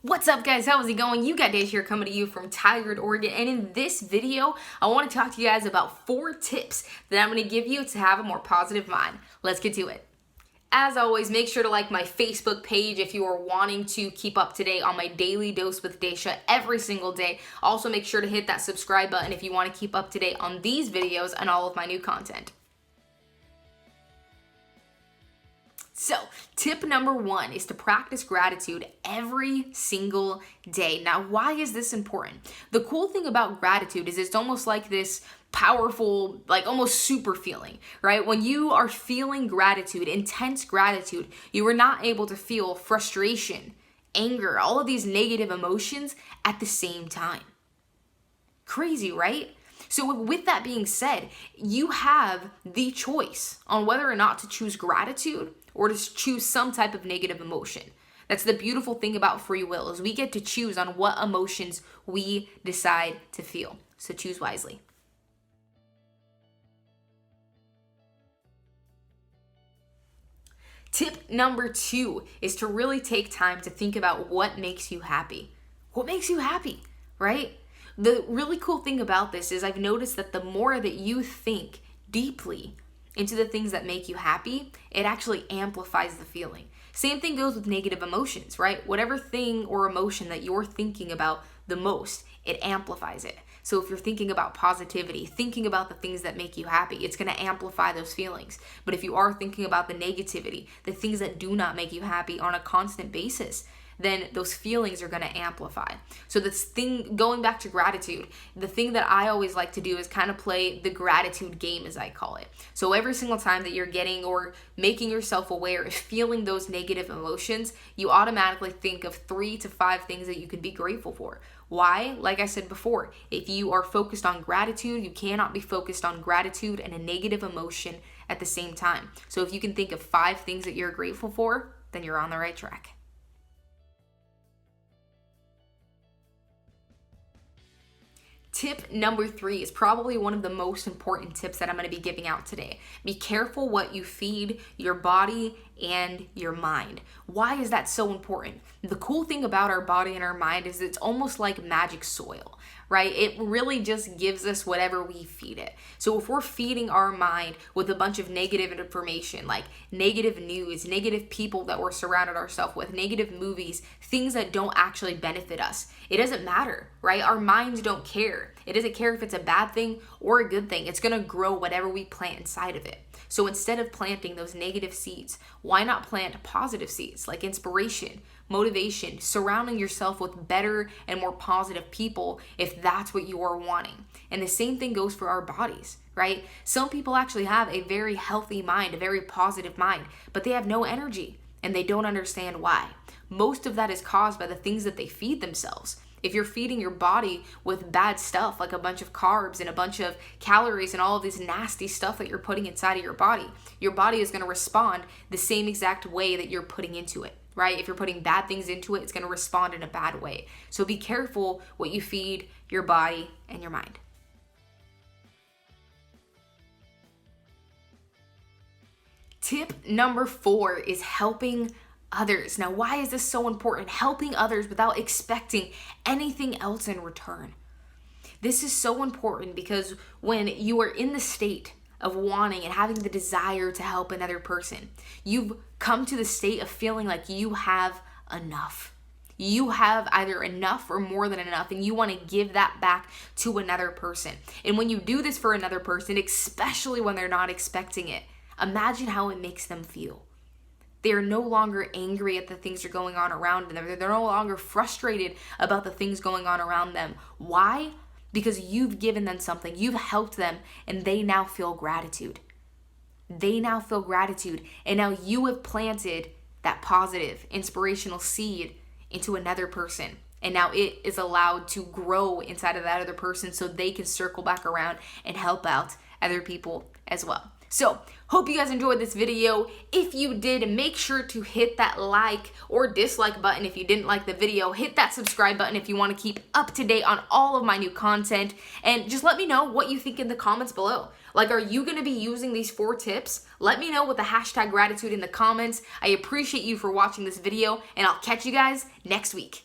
What's up, guys? How's it going? You got Dash here, coming to you from Tigard, Oregon, and in this video I want to talk to you guys about 4 tips that I'm going to give you to have a more positive mind. Let's get to it. As always, make sure to like my Facebook page if you are wanting to keep up to date on my daily dose with Daisha every single day. Also, make sure to hit that subscribe button if you want to keep up to date on these videos and all of my new content. So, tip number 1 is to practice gratitude every single day. Now, why is this important? The cool thing about gratitude is it's almost like this powerful, like almost super feeling, right? When you are feeling gratitude, intense gratitude, you are not able to feel frustration, anger, all of these negative emotions at the same time. Crazy, right? So with that being said, you have the choice on whether or not to choose gratitude or to choose some type of negative emotion. That's the beautiful thing about free will, is we get to choose on what emotions we decide to feel. So choose wisely. Tip number 2 is to really take time to think about what makes you happy. What makes you happy, right? The really cool thing about this is I've noticed that the more that you think deeply into the things that make you happy, it actually amplifies the feeling. Same thing goes with negative emotions, right? Whatever thing or emotion that you're thinking about the most, it amplifies it. So if you're thinking about positivity, thinking about the things that make you happy, it's going to amplify those feelings. But if you are thinking about the negativity, the things that do not make you happy on a constant basis, then those feelings are going to amplify. So this thing, going back to gratitude, the thing that I always like to do is kind of play the gratitude game, as I call it. So every single time that you're getting or making yourself aware of feeling those negative emotions, you automatically think of 3 to 5 things that you could be grateful for. Why? Like I said before, if you are focused on gratitude, you cannot be focused on gratitude and a negative emotion at the same time. So if you can think of 5 things that you're grateful for, then you're on the right track. Tip number 3 is probably one of the most important tips that I'm going to be giving out today. Be careful what you feed your body and your mind. Why is that so important? The cool thing about our body and our mind is it's almost like magic soil, right? It really just gives us whatever we feed it. So if we're feeding our mind with a bunch of negative information, like negative news, negative people that we're surrounded ourselves with, negative movies, things that don't actually benefit us, it doesn't matter, right? Our minds don't care. It doesn't care if it's a bad thing or a good thing. It's going to grow whatever we plant inside of it. So instead of planting those negative seeds, why not plant positive seeds like inspiration, motivation, surrounding yourself with better and more positive people if that's what you are wanting. And the same thing goes for our bodies, right? Some people actually have a very healthy mind, a very positive mind, but they have no energy and they don't understand why. Most of that is caused by the things that they feed themselves. If you're feeding your body with bad stuff, like a bunch of carbs and a bunch of calories and all of this nasty stuff that you're putting inside of your body is going to respond the same exact way that you're putting into it, right? If you're putting bad things into it, it's going to respond in a bad way. So be careful what you feed your body and your mind. Tip number 4 is helping others. Now, why is this so important? Helping others without expecting anything else in return. This is so important because when you are in the state of wanting and having the desire to help another person, you've come to the state of feeling like you have enough. You have either enough or more than enough, and you want to give that back to another person. And when you do this for another person, especially when they're not expecting it, imagine how it makes them feel. They are no longer angry at the things that are going on around them. They're no longer frustrated about the things going on around them. Why? Because you've given them something. You've helped them, and they now feel gratitude. They now feel gratitude, and now you have planted that positive, inspirational seed into another person. And now it is allowed to grow inside of that other person so they can circle back around and help out other people as well. So, hope you guys enjoyed this video. If you did, make sure to hit that like or dislike button if you didn't like the video. Hit that subscribe button if you want to keep up to date on all of my new content. And just let me know what you think in the comments below. Like, are you going to be using these 4 tips? Let me know with the hashtag gratitude in the comments. I appreciate you for watching this video, and I'll catch you guys next week.